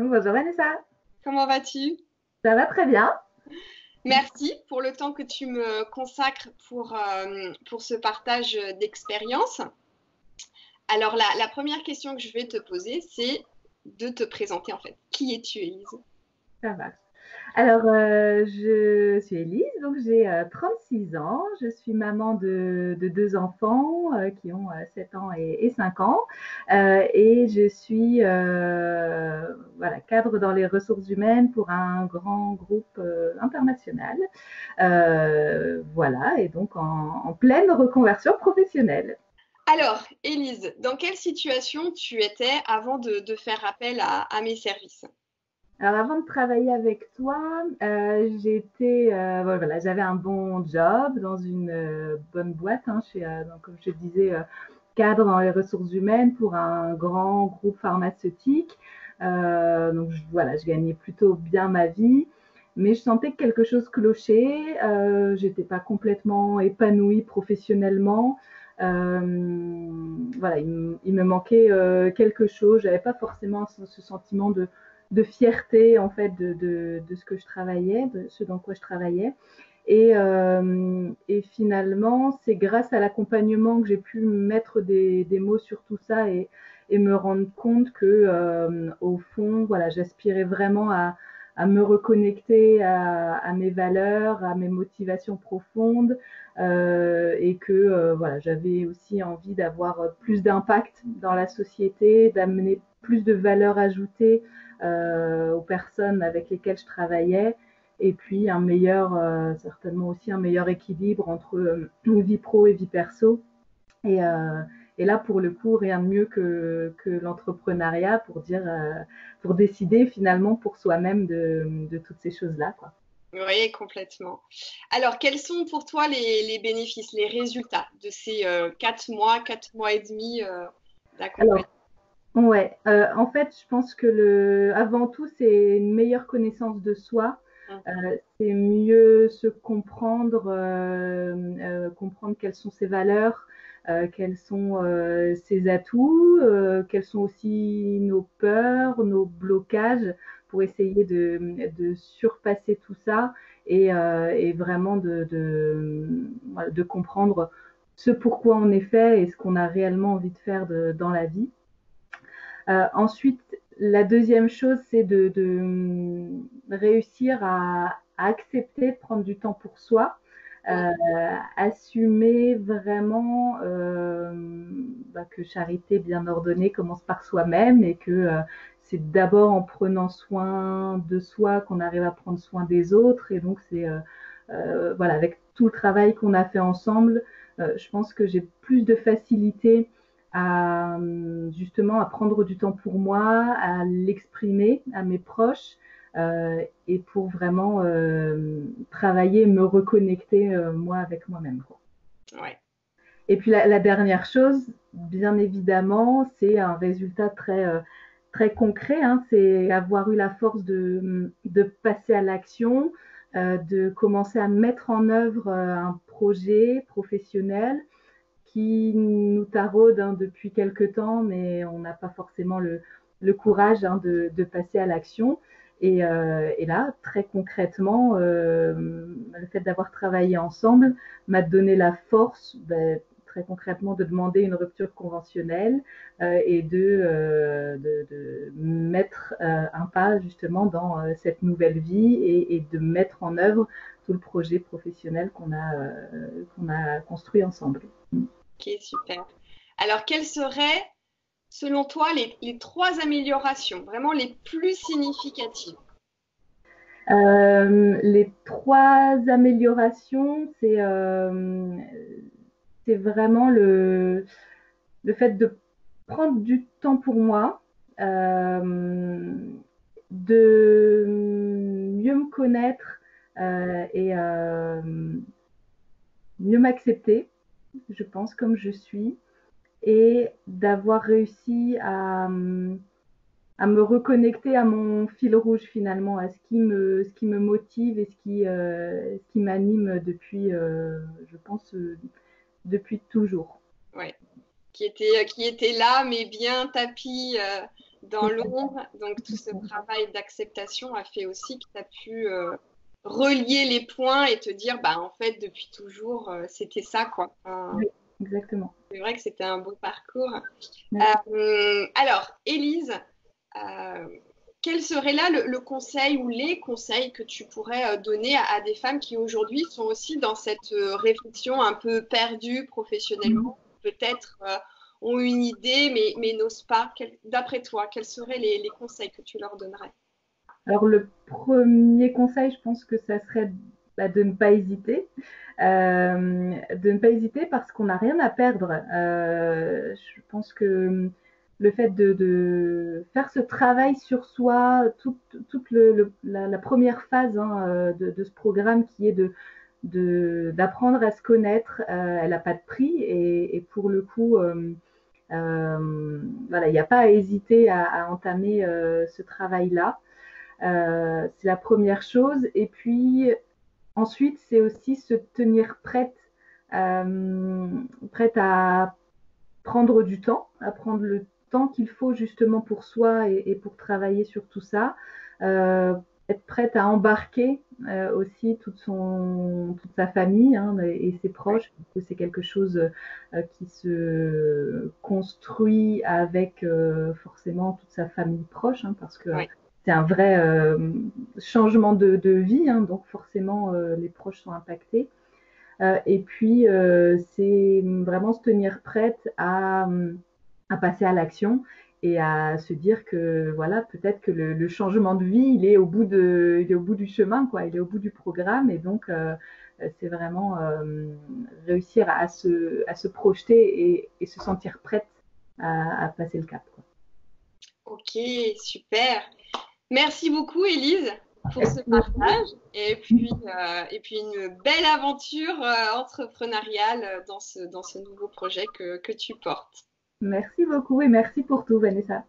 Bonjour Vanessa, Comment vas-tu? ça va très bien. Merci pour le temps que tu me consacres pour ce partage d'expérience. Alors, la première question que je vais te poser, c'est de te présenter en fait. Qui es-tu, Élise? Ça va. Alors, je suis Élise, donc j'ai 36 ans. Je suis maman de deux enfants qui ont 7 ans et 5 ans. Et je suis voilà, cadre dans les ressources humaines pour un grand groupe international. Voilà, et donc en pleine reconversion professionnelle. Alors, Élise, dans quelle situation tu étais avant de faire appel à mes services? Alors avant de travailler avec toi, voilà, j'avais un bon job dans une bonne boîte, hein, donc, comme je te disais, cadre dans les ressources humaines pour un grand groupe pharmaceutique. Donc voilà, je gagnais plutôt bien ma vie, mais je sentais que quelque chose clochait. J'étais pas complètement épanouie professionnellement. Voilà, il me manquait quelque chose. J'avais pas forcément ce sentiment de fierté en fait de ce que je travaillais, de ce dans quoi je travaillais. Et finalement, c'est grâce à l'accompagnement que j'ai pu mettre des mots sur tout ça et me rendre compte que, au fond, voilà, j'aspirais vraiment à me reconnecter à mes valeurs, à mes motivations profondes, et que voilà, j'avais aussi envie d'avoir plus d'impact dans la société, d'amener plus de valeur ajoutée aux personnes avec lesquelles je travaillais, et puis un meilleur, certainement aussi un meilleur équilibre entre vie pro et vie perso. Et, euh, et là, pour le coup, rien de mieux que l'entrepreneuriat pour dire, pour décider finalement pour soi-même de toutes ces choses-là, quoi. Oui, complètement. Alors, quels sont pour toi les bénéfices, les résultats de ces 4 mois et demi d'accompagnement? Alors, ouais, en fait, je pense que avant tout, c'est une meilleure connaissance de soi. C'est mieux se comprendre, comprendre quelles sont ses valeurs, quels sont ses atouts, quels sont aussi nos peurs, nos blocages, pour essayer de surpasser tout ça et vraiment voilà, de comprendre ce pourquoi on est fait et ce qu'on a réellement envie de faire dans la vie. Ensuite, la deuxième chose, c'est de réussir à accepter de prendre du temps pour soi, euh, assumer vraiment que charité bien ordonnée commence par soi-même et que c'est d'abord en prenant soin de soi qu'on arrive à prendre soin des autres. Et donc, c'est voilà, avec tout le travail qu'on a fait ensemble, je pense que j'ai plus de facilité à justement à prendre du temps pour moi, à l'exprimer à mes proches et pour vraiment travailler, me reconnecter moi avec moi-même, quoi. Ouais. Et puis la dernière chose, bien évidemment, c'est un résultat très concret, hein, c'est avoir eu la force de passer à l'action, de commencer à mettre en œuvre un projet professionnel qui nous taraude hein, depuis quelque temps, mais on n'a pas forcément le courage hein, de passer à l'action. Et là, très concrètement, le fait d'avoir travaillé ensemble m'a donné la force, très concrètement, de demander une rupture conventionnelle et de mettre un pas justement dans cette nouvelle vie et de mettre en œuvre tout le projet professionnel qu'on a construit ensemble. Ok, super. Alors, quelles seraient, selon toi, les trois améliorations vraiment les plus significatives? Les trois améliorations, c'est vraiment le fait de prendre du temps pour moi, euh, de mieux me connaître et mieux m'accepter, je pense, comme je suis, et d'avoir réussi à me reconnecter à mon fil rouge finalement, à ce qui me motive et ce qui m'anime depuis, je pense, depuis toujours. Ouais. Qui était là, mais bien tapis dans l'ombre. Donc, tout ce travail d'acceptation a fait aussi que tu as pu relier les points et te dire, bah, en fait, depuis toujours, c'était ça, quoi. Oui, exactement. C'est vrai que c'était un beau parcours. Oui. Alors, Élise, quel serait là le conseil ou les conseils que tu pourrais donner à des femmes qui aujourd'hui sont aussi dans cette réflexion un peu perdue professionnellement, peut-être ont une idée mais n'osent pas. D'après toi, quels seraient les conseils que tu leur donnerais? Alors, le premier conseil, je pense que ça serait de ne pas hésiter. De ne pas hésiter parce qu'on n'a rien à perdre. Je pense que le fait de faire ce travail sur soi, toute la première phase de ce programme qui est d'apprendre à se connaître, elle n'a pas de prix et pour le coup, voilà, il n'y a pas à hésiter à entamer ce travail-là. C'est la première chose. Et puis ensuite, c'est aussi se tenir prête à prendre du temps, à prendre le temps qu'il faut justement pour soi et pour travailler sur tout ça. Être prête à embarquer aussi toute sa famille et ses proches, parce que c'est quelque chose qui se construit avec forcément toute sa famille proche, parce que c'est un vrai changement de vie, donc forcément les proches sont impactés. Et puis, c'est vraiment se tenir prête à passer à l'action et à se dire que voilà, peut-être que le changement de vie, il est au bout du chemin, quoi, il est au bout du programme. Et donc, c'est vraiment réussir à se projeter et se sentir prête à passer le cap, quoi. Ok, super. Merci beaucoup, Élise, pour ce partage et puis une belle aventure entrepreneuriale dans ce nouveau projet que tu portes. Merci beaucoup et merci pour tout, Vanessa.